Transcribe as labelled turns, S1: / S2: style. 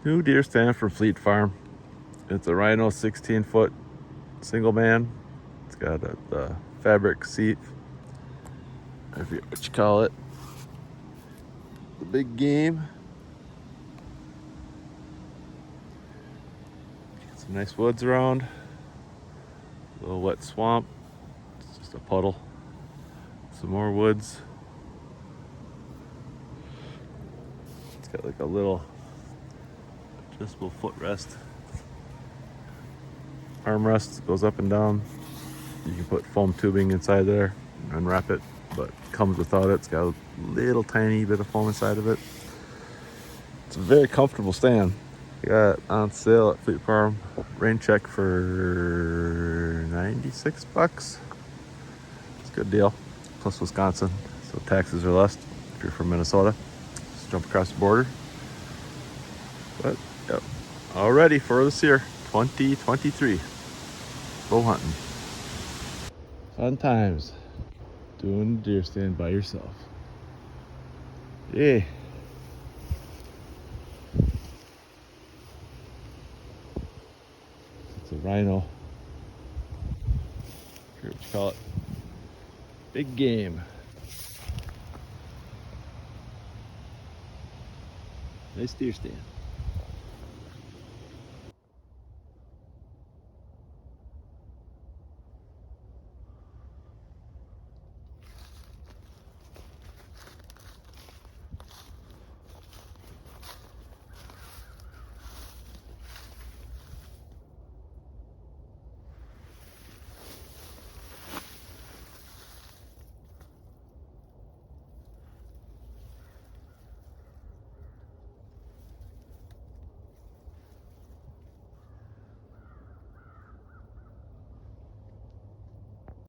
S1: New deer stand from Fleet Farm. It's a Rhino 16-foot single man. It's got the fabric seat, I forget what you call it. The big game. Some nice woods around. A little wet swamp. It's just a puddle. Some more woods. It's got like a little adjustable footrest. Armrest goes up and down. You can put foam tubing inside there and unwrap it, but it comes without it. It's got a little tiny bit of foam inside of it. It's a very comfortable stand. Got on sale at Fleet Farm. Rain check for $96. It's a good deal. Plus Wisconsin, so taxes are less if you're from Minnesota. Just jump across the border. But yep, all ready for this year, 2023. Bow hunting. Fun times doing deer stand by yourself. Yeah. It's a Rhino. I forget what you call it. Big game. Nice deer stand.